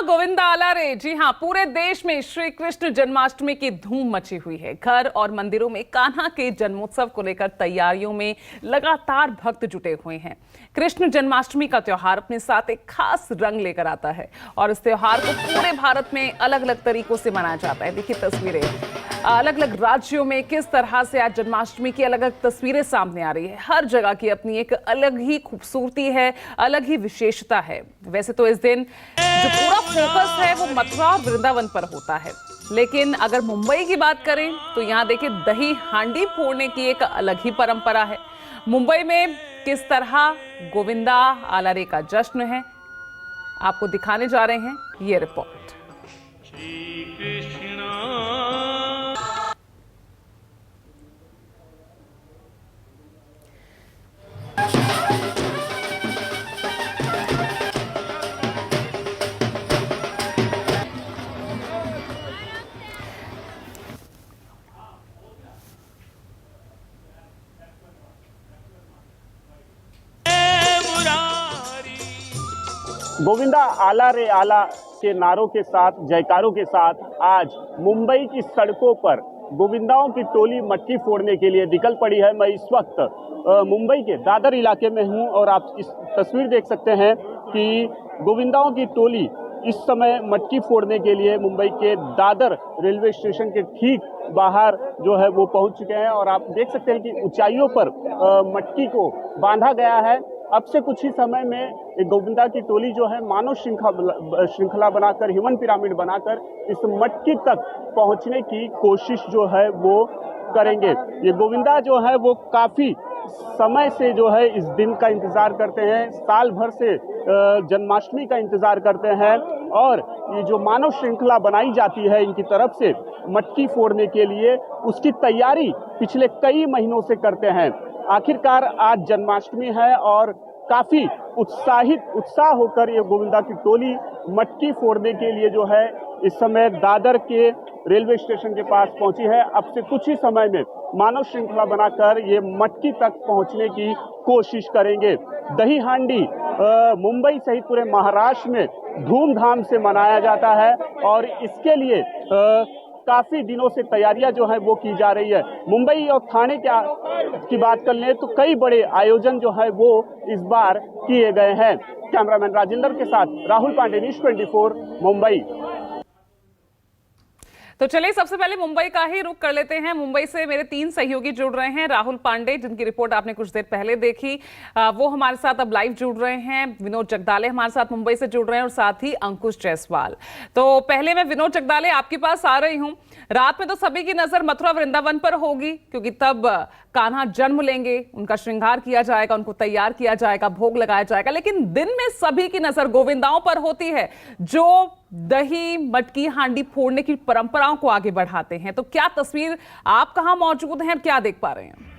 गोविंदा आला रे। जी हाँ, पूरे देश में श्री कृष्ण जन्माष्टमी की धूम मची हुई है। घर और मंदिरों में कान्हा के जन्मोत्सव को लेकर तैयारियों में लगातार भक्त जुटे हुए हैं। कृष्ण जन्माष्टमी का त्योहार अपने साथ एक खास रंग लेकर आता है और इस त्योहार को पूरे भारत में अलग अलग तरीकों से मनाया जाता है। देखिए तस्वीरें, अलग अलग राज्यों में किस तरह से आज जन्माष्टमी की अलग अलग तस्वीरें सामने आ रही है। हर जगह की अपनी एक अलग ही खूबसूरती है, अलग ही विशेषता है। वैसे तो इस दिन जो पूरा फोकस है वो मथुरा और वृंदावन पर होता है, लेकिन अगर मुंबई की बात करें तो यहाँ देखिए दही हांडी फोड़ने की एक अलग ही परंपरा है। मुंबई में किस तरह गोविंदा आला रे का जश्न है, आपको दिखाने जा रहे हैं ये रिपोर्ट। गोविंदा आला रे आला के नारों के साथ, जयकारों के साथ आज मुंबई की सड़कों पर गोविंदाओं की टोली मटकी फोड़ने के लिए निकल पड़ी है। मैं इस वक्त मुंबई के दादर इलाके में हूं और आप इस तस्वीर देख सकते हैं कि गोविंदाओं की टोली इस समय मटकी फोड़ने के लिए मुंबई के दादर रेलवे स्टेशन के ठीक बाहर जो है वो पहुंच चुके हैं और आप देख सकते हैं कि ऊंचाइयों पर मटकी को बांधा गया है। अब से कुछ ही समय में एक गोविंदा की टोली जो है मानव श्रृंखला बनाकर, ह्यूमन पिरामिड बनाकर इस मटकी तक पहुंचने की कोशिश जो है वो करेंगे। ये गोविंदा जो है वो काफी समय से जो है इस दिन का इंतजार करते हैं, साल भर से जन्माष्टमी का इंतजार करते हैं और ये जो मानव श्रृंखला बनाई जाती है इनकी तरफ से मटकी फोड़ने के लिए, उसकी तैयारी पिछले कई महीनों से करते हैं। आखिरकार आज जन्माष्टमी है और काफी उत्साह होकर ये गोविंदा की टोली मटकी फोड़ने के लिए जो है इस समय दादर के रेलवे स्टेशन के पास पहुंची है। अब से कुछ ही समय में मानव श्रृंखला बनाकर ये मटकी तक पहुंचने की कोशिश करेंगे। दही हांडी मुंबई सहित पूरे महाराष्ट्र में धूमधाम से मनाया जाता है और इसके लिए काफी दिनों से तैयारियां जो है वो की जा रही है। मुंबई और थाने की बात कर लें तो कई बड़े आयोजन जो है वो इस बार किए गए हैं। कैमरामैन राजेंद्र के साथ राहुल पांडे, न्यूज़ 24 मुंबई। तो चलिए सबसे पहले मुंबई का ही रुख कर लेते हैं। मुंबई से मेरे 3 सहयोगी जुड़ रहे हैं। राहुल पांडे, जिनकी रिपोर्ट आपने कुछ देर पहले देखी, वो हमारे साथ अब लाइव जुड़ रहे हैं। विनोद जगदाले हमारे साथ मुंबई से जुड़ रहे हैं और साथ ही अंकुश जायसवाल। तो पहले मैं विनोद जगदाले आपके पास आ रही हूं। रात में तो सभी की नजर मथुरा वृंदावन पर होगी क्योंकि तब कान्हा जन्म लेंगे, उनका श्रृंगार किया जाएगा, उनको तैयार किया जाएगा, भोग लगाया जाएगा। लेकिन दिन में सभी की नजर गोविंदाओं पर होती है जो दही मटकी हांडी फोड़ने की परंपराओं को आगे बढ़ाते हैं। तो क्या तस्वीर आप कहां मौजूद हैं और क्या देख पा रहे हैं?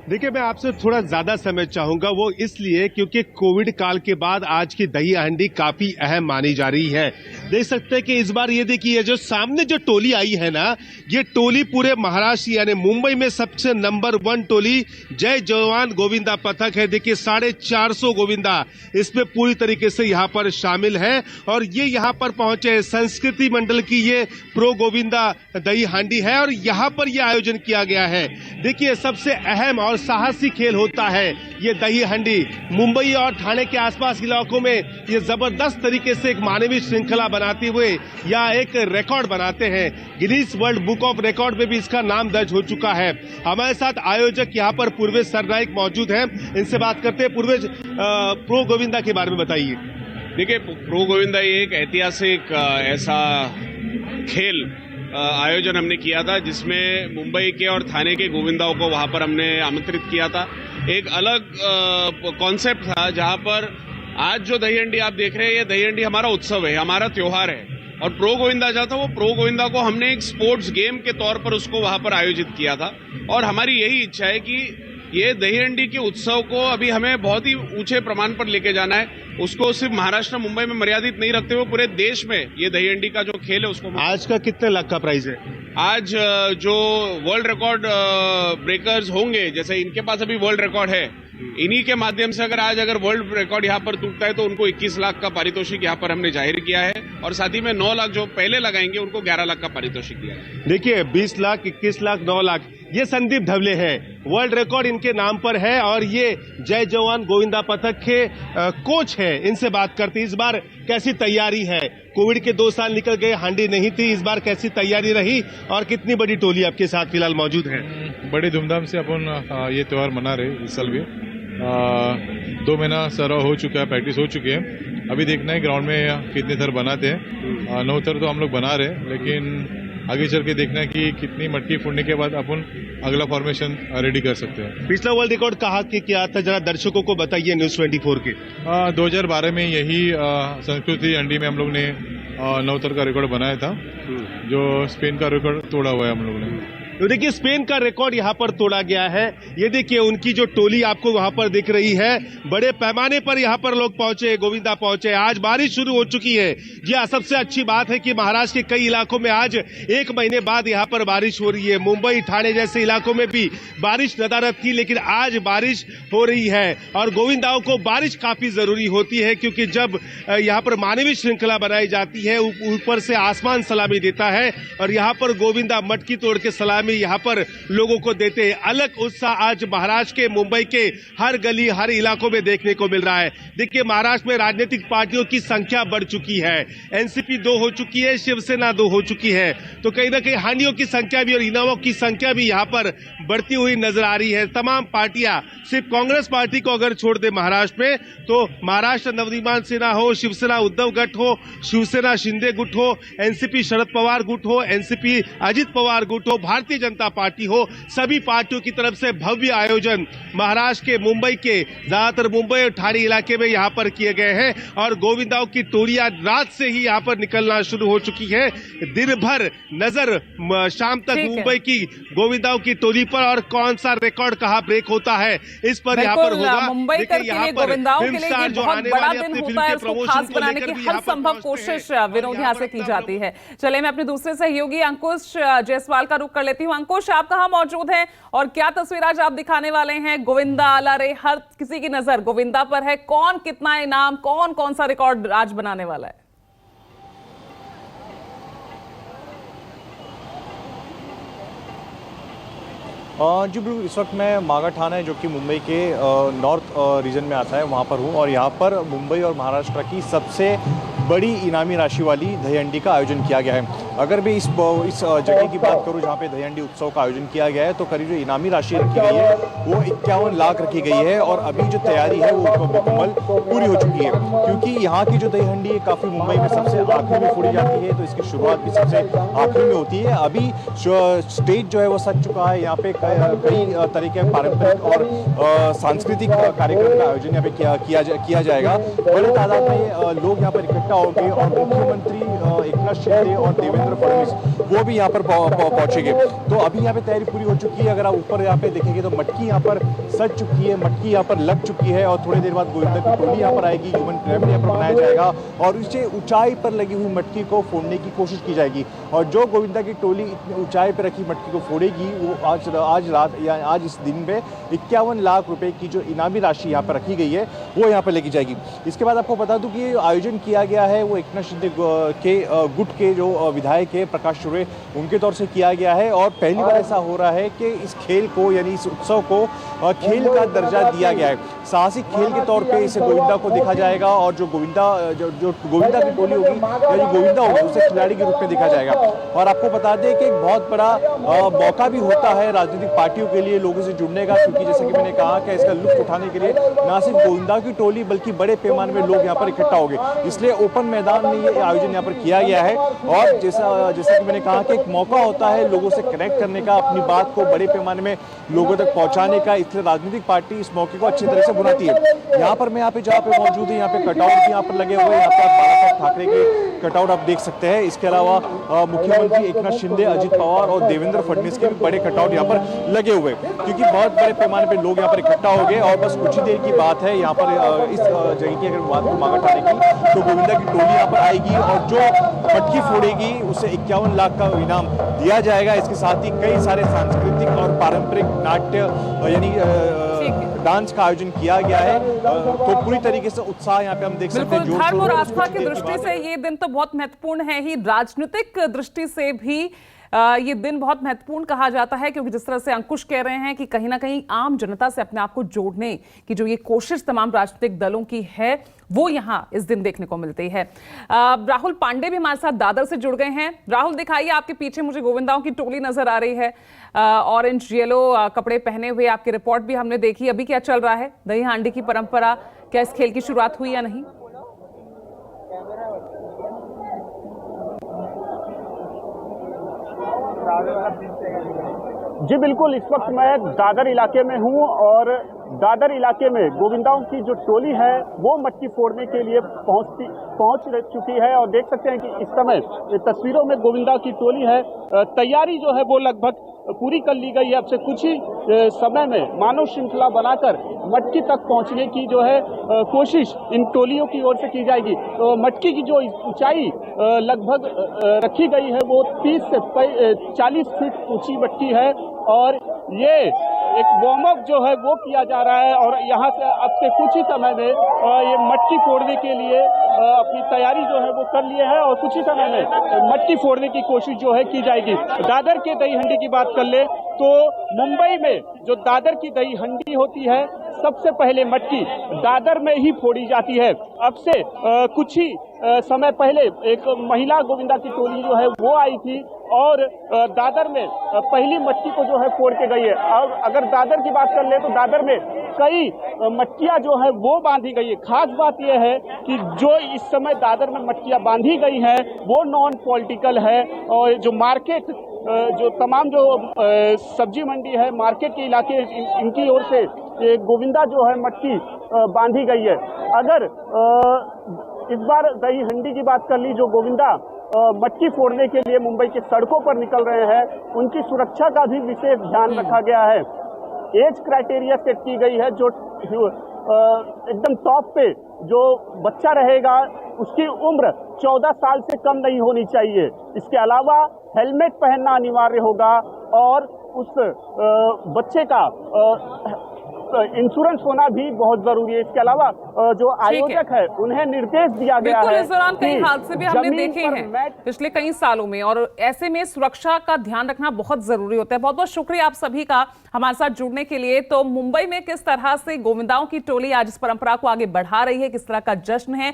देखिए, मैं आपसे थोड़ा ज्यादा समय चाहूंगा, वो इसलिए क्योंकि कोविड काल के बाद आज की दही हांडी काफी अहम मानी जा रही है। देख सकते हैं कि इस बार ये देखिए जो सामने जो टोली आई है ना, ये टोली पूरे महाराष्ट्र यानी मुंबई में सबसे नंबर 1 टोली जय जवान गोविंदा पथक है। देखिए 450 गोविंदा इसमें पूरी तरीके से यहाँ पर शामिल है और ये यहाँ पर पहुंचे संस्कृति मंडल की ये प्रो गोविंदा दही हांडी है और यहाँ पर ये आयोजन किया गया है। देखिए सबसे अहम और साहसी खेल होता है ये दही हांडी। मुंबई और ठाणे के आसपास इलाकों में ये जबरदस्त तरीके से एक मानवीय श्रृंखला बनाते हुए या एक रिकॉर्ड बनाते हैं। Guinness world book of record में भी इसका नाम दर्ज हो चुका है। हमारे साथ आयोजक यहाँ पर पूर्वेश सरनाइक मौजूद हैं, इनसे बात करते हैं। पूर्वेश, प्रो गोविंदा के बारे में बताइए। देखिए, प्रो गोविंदा ये एक ऐतिहासिक ऐसा खेल आयोजन हमने किया था जिसमें मुंबई के और थाने के गोविंदाओं को वहां पर हमने आमंत्रित किया था। एक अलग कॉन्सेप्ट था जहां पर आज जो दही हांडी आप देख रहे हैं, ये दही हांडी हमारा उत्सव है, हमारा त्योहार है। और प्रो गोविंदा जो था वो प्रो गोविंदा को हमने एक स्पोर्ट्स गेम के तौर पर उसको वहां पर आयोजित किया था और हमारी यही इच्छा है कि ये दही हांडी के उत्सव को अभी हमें बहुत ही ऊंचे प्रमाण पर लेके जाना है। उसको सिर्फ महाराष्ट्र मुंबई में मर्यादित नहीं रखते हुए पूरे देश में ये दही हांडी का जो खेल है उसको। आज का कितने लाख का प्राइस है? आज जो वर्ल्ड रिकॉर्ड ब्रेकर्स होंगे, जैसे इनके पास अभी वर्ल्ड रिकॉर्ड है, इन्हीं के माध्यम से अगर वर्ल्ड रिकॉर्ड यहाँ पर टूटता है तो उनको 21 लाख का पारितोषिक यहाँ पर हमने जाहिर किया है और साथ ही में 9 लाख जो पहले लगाएंगे उनको 11 लाख का पारितोषिक दिया है। देखिए 20 लाख, 21 लाख, 9 लाख, ये संदीप धवले हैं, वर्ल्ड रिकॉर्ड इनके नाम पर है और ये जय जवान गोविंदा पथक के कोच है। इनसे बात करते इस बार कैसी तैयारी है? कोविड के 2 साल निकल गए, हांडी नहीं थी, इस बार कैसी तैयारी रही और कितनी बड़ी टोली आपके साथ फिलहाल मौजूद है? बड़ी धूमधाम से अपन ये त्योहार मना रहे इस साल भी। 2 महीना सराव हो चुका है, प्रैक्टिस हो चुकी है। अभी देखना है ग्राउंड में कितने थर बनाते हैं। 9 थर तो हम लोग बना रहे हैं, लेकिन आगे चल के देखना है कि कितनी मटकी फोड़ने के बाद अपन अगला फॉर्मेशन रेडी कर सकते हैं। पिछला वर्ल्ड रिकॉर्ड कहा कि क्या था, जरा दर्शकों को बताइए न्यूज 24 के। 2012 में यही संस्कृति अंडी में हम लोग ने 9 थर का रिकॉर्ड बनाया था, जो स्पेन का रिकॉर्ड तोड़ा हुआ है हम लोग ने। तो देखिए स्पेन का रिकॉर्ड यहाँ पर तोड़ा गया है। ये देखिए उनकी जो टोली आपको वहां पर दिख रही है, बड़े पैमाने पर यहाँ पर लोग पहुंचे, गोविंदा पहुंचे। आज बारिश शुरू हो चुकी है। जी हाँ, सबसे अच्छी बात है कि महाराष्ट्र के कई इलाकों में आज 1 महीने बाद यहाँ पर बारिश हो रही है। मुंबई, ठाणे जैसे इलाकों में भी बारिश नदारद थी, लेकिन आज बारिश हो रही है और गोविंदाओं को बारिश काफी जरूरी होती है, क्योंकि जब यहाँ पर मानवीय श्रृंखला बनाई जाती है, ऊपर से आसमान सलामी देता है और यहाँ पर गोविंदा मटकी तोड़ के सलामी यहाँ पर लोगों को देते हैं। अलग उत्साह आज महाराष्ट्र के, मुंबई के हर गली, हर इलाकों में देखने को मिल रहा है। देखिए महाराष्ट्र में राजनीतिक पार्टियों की संख्या बढ़ चुकी है। एनसीपी 2 हो चुकी है, शिवसेना 2 हो चुकी है, तो कहीं ना कहीं हानियों की संख्या भी और इनामों की संख्या भी यहाँ पर बढ़ती हुई नजर आ रही है। तमाम पार्टियां, सिर्फ कांग्रेस पार्टी को अगर छोड़ दे महाराष्ट्र में, तो महाराष्ट्र नवनिर्माण सेना हो, शिवसेना उद्धव गट हो, शिवसेना शिंदे गुट हो, एनसीपी शरद पवार गुट हो, एनसीपी अजित पवार गुट हो, भारतीय जनता पार्टी हो, सभी पार्टियों की तरफ से भव्य आयोजन महाराष्ट्र के, मुंबई के, ज्यादातर मुंबई और ठाणे इलाके में यहाँ पर किए गए हैं और गोविंदाओं की टोलियां रात से ही यहाँ पर निकलना शुरू हो चुकी है। दिन भर नजर शाम तक मुंबई की गोविंदाओं की टोली पर और कौन सा रिकॉर्ड कहाँ ब्रेक होता है इस पर यहाँ पर होगा। मुंबई के लिए गोविंदाओं के लिए ये बहुत बड़ा दिन होता है, उसको खास बनाने की हर संभव कोशिश विनोद यहाँ से की जाती है। चलिए मैं अपने दूसरे सहयोगी अंकुश जायसवाल का रुख कर लेती हूँ। अंकुश, आप कहाँ मौजूद हैं और क्या तस्वीर आज आप दिखाने वाले हैं? गोविंदा आला रे, हर किसी की नजर गोविंदा पर है। कौन कितना इनाम, कौन कौन सा रिकॉर्ड आज बनाने वाला है? जी बिल्कुल, इस वक्त मैं मागा ठाणे जो कि मुंबई के नॉर्थ रीजन में आता है वहाँ पर हूँ और यहाँ पर मुंबई और महाराष्ट्र की सबसे बड़ी इनामी राशि वाली दही हंडी का आयोजन किया गया है। अगर मैं इस जगह की बात करूँ जहाँ पे दही हंडी उत्सव का आयोजन किया गया है, तो करीब जो इनामी राशि रखी गई है वो 51 लाख रखी गई है और अभी जो तैयारी है वो मुकम्मल पूरी हो चुकी है, क्योंकि यहाँ की जो दही हंडी है काफ़ी मुंबई में सबसे आखिरी में फोड़ी जाती है, तो इसकी शुरुआत भी सबसे आखिरी में होती है। अभी स्टेज जो है वो सज चुका है, यहाँ पे कई तरह के पारंपरिक और सांस्कृतिक कार्यक्रम का आयोजन यहाँ पे किया जाएगा। बड़ी तादाद में लोग यहाँ पर इकट्ठा होंगे और मुख्यमंत्री एकनाथ शिंदे और देवेंद्र फडणवीस वो भी यहाँ पर पहुंचेंगे। तो अभी यहाँ पे तैयारी पूरी हो चुकी है। अगर आप ऊपर यहाँ पे देखेंगे तो मटकी यहाँ पर सज चुकी है, मटकी यहाँ पर लग चुकी है और थोड़ी देर बाद गोविंदा की टोली यहाँ पर आएगी, ह्यूमन पिरामिड यहाँ पर बनाया जाएगा और इसे ऊंचाई पर लगी हुई मटकी को फोड़ने की कोशिश की जाएगी और जो गोविंदा की टोली इतनी ऊंचाई पर रखी मटकी को फोड़ेगी वो आज रात या आज इस दिन में 51 लाख रुपए की जो इनामी राशि यहाँ पर रखी गई है वो यहाँ पर लेके जाएगी। इसके बाद आपको बता दूं कि आयोजन किया गया है वो एकनाथ शिंदे के गुट के जो विधायक है प्रकाश शुरे उनके तौर से किया गया है और पहली बार ऐसा हो रहा है कि इस खेल को यानी इस उत्सव को खेल का दर्जा दिया गया है। साहसिक खेल के तौर पे इसे गोविंदा को देखा जाएगा और जो गोविंदा गोविंदा की टोली होगी यानी गोविंदा होगी उसे खिलाड़ी के रूप में देखा जाएगा। और आपको बता दें कि एक बहुत बड़ा मौका भी होता है राजनीतिक पार्टियों के लिए लोगों से जुड़ने का, क्योंकि जैसे कि मैंने कहा कि इसका लुत्फ उठाने के लिए न सिर्फ गोविंदा की टोली बल्कि बड़े पैमाने में लोग यहाँ पर इकट्ठा हो गए, इसलिए ओपन मैदान में ये आयोजन यहाँ पर किया गया है। और जैसा कि मैंने कहा कि एक मौका होता है लोगों से कनेक्ट करने का, अपनी बात को बड़े पैमाने में लोगों तक पहुंचाने का, इसलिए राजनीतिक पार्टी इस मौके को अच्छी तरह से बुनाती है। यहाँ पर मैं जहाँ पे मौजूद है यहाँ पे कटआउट भी यहाँ पर लगे हुए हैं, यहाँ पर बाला साहब ठाकरे के कटआउट आप देख सकते हैं। इसके अलावा मुख्यमंत्री एकनाथ शिंदे, अजित पवार और देवेंद्र फडणवीस के भी बड़े कटआउट यहाँ पर लगे हुए, क्योंकि बहुत बड़े पैमाने पे लोग यहाँ पर इकट्ठा हो गए और बस कुछ ही देर की बात है। यहाँ पर इस जगह की अगर बात करूं मागा ठाणे की, तो गोविंदा की टोली यहाँ पर आएगी और जो मटकी फोड़ेगी उसे 51 लाख का इनाम दिया जाएगा। इसके साथ ही कई सारे सांस्कृतिक और पारंपरिक नाट्य यानी डांस का आयोजन किया गया है। तो पूरी तरीके से उत्साह यहाँ पे हम देख सकते हैं। बिल्कुल, धर्म और आस्था की दृष्टि से ये दिन तो बहुत महत्वपूर्ण है ही, राजनीतिक दृष्टि से भी ये दिन बहुत महत्वपूर्ण कहा जाता है, क्योंकि जिस तरह से अंकुश कह रहे हैं कि कहीं ना कहीं आम जनता से अपने आप को जोड़ने की जो ये कोशिश तमाम राजनीतिक दलों की है, वो यहाँ इस दिन देखने को मिलती है। राहुल पांडे भी हमारे साथ दादर से जुड़ गए हैं। राहुल, दिखाइए, आपके पीछे मुझे गोविंदाओं की टोली नजर आ रही है, ऑरेंज येलो कपड़े पहने हुए। आपकी रिपोर्ट भी हमने देखी। अभी क्या चल रहा है? दही हांडी की परंपरा, क्या इस खेल की शुरुआत हुई या नहीं? जी बिल्कुल, इस वक्त मैं दादर इलाके में हूं और दादर इलाके में गोविंदाओं की जो टोली है वो मटकी फोड़ने के लिए पहुंच चुकी है और देख सकते हैं कि इस समय तस्वीरों में गोविंदाओं की टोली है। तैयारी जो है वो लगभग पूरी कर ली गई है। अब से कुछ ही समय में मानव श्रृंखला बनाकर मटकी तक पहुंचने की जो है कोशिश इन टोलियों की ओर से की जाएगी। तो मटकी की जो ऊंचाई लगभग रखी गई है वो 30 से 40 फीट ऊंची मटकी है और ये एक वार्म अप जो है वो किया जा रहा है और यहाँ से अब से कुछ ही समय में ये मटकी फोड़ने के लिए अपनी तैयारी जो है वो कर लिए है और कुछ ही समय में मटकी फोड़ने की कोशिश जो है की जाएगी। दादर के दही हंडी की बात कर ले तो मुंबई में जो दादर की दही हंडी होती है, सबसे पहले मटकी दादर में ही फोड़ी जाती है। अब से कुछ ही समय पहले एक महिला गोविंदा की टोली जो है वो आई थी और दादर में पहली मटकी को जो है फोड़ के गई है। और अगर दादर की बात कर ले तो दादर में कई मटकियां जो है वो बांधी गई है। खास बात यह है कि जो इस समय दादर में मटकियां बांधी गई हैं वो नॉन पॉलिटिकल है और जो मार्केट जो तमाम जो सब्जी मंडी है, मार्केट के इलाके, इनकी ओर से ये गोविंदा जो है मटकी बांधी गई है। अगर इस बार दही हंडी की बात कर ली, जो गोविंदा मटकी फोड़ने के लिए मुंबई के सड़कों पर निकल रहे हैं, उनकी सुरक्षा का भी विशेष ध्यान रखा गया है। एज क्राइटेरिया सेट की गई है, जो एकदम टॉप पे जो बच्चा रहेगा उसकी उम्र 14 साल से कम नहीं होनी चाहिए। इसके अलावा हेलमेट पहनना अनिवार्य होगा और उस बच्चे का इंश्योरेंस होना भी बहुत जरूरी है। इसके अलावा जो आयोजक है उन्हें निर्देश दिया गया है। इस दौरान कई हादसे भी हमने देखे हैं पिछले कई सालों में और ऐसे में सुरक्षा का ध्यान रखना बहुत जरूरी होता है। बहुत बहुत शुक्रिया आप सभी का हमारे साथ जुड़ने के लिए। तो मुंबई में किस तरह से गोविंदाओं की टोली आज इस परंपरा को आगे बढ़ा रही है, किस तरह का जश्न है,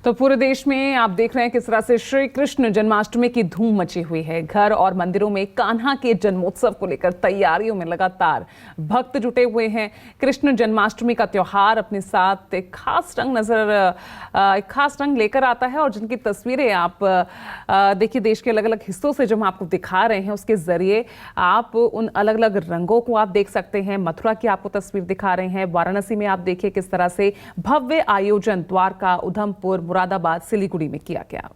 तो पूरे देश में आप देख रहे हैं किस तरह से श्री कृष्ण जन्माष्टमी की धूम मची हुई है। घर और मंदिरों में कान्हा के जन्मोत्सव को लेकर तैयारियों में लगातार भक्त जुटे हुए हैं। कृष्ण जन्माष्टमी का त्योहार अपने साथ एक खास रंग लेकर आता है और जिनकी तस्वीरें आप देखिए देश के अलग अलग हिस्सों से जो हम आपको दिखा रहे हैं उसके जरिए आप उन अलग अलग रंगों को आप देख सकते हैं। मथुरा की आपको तस्वीर दिखा रहे हैं, वाराणसी में आप देखिए किस तरह से भव्य आयोजन द्वारका, उधमपुर, मुरादाबाद, सिलीगुड़ी में किया गया।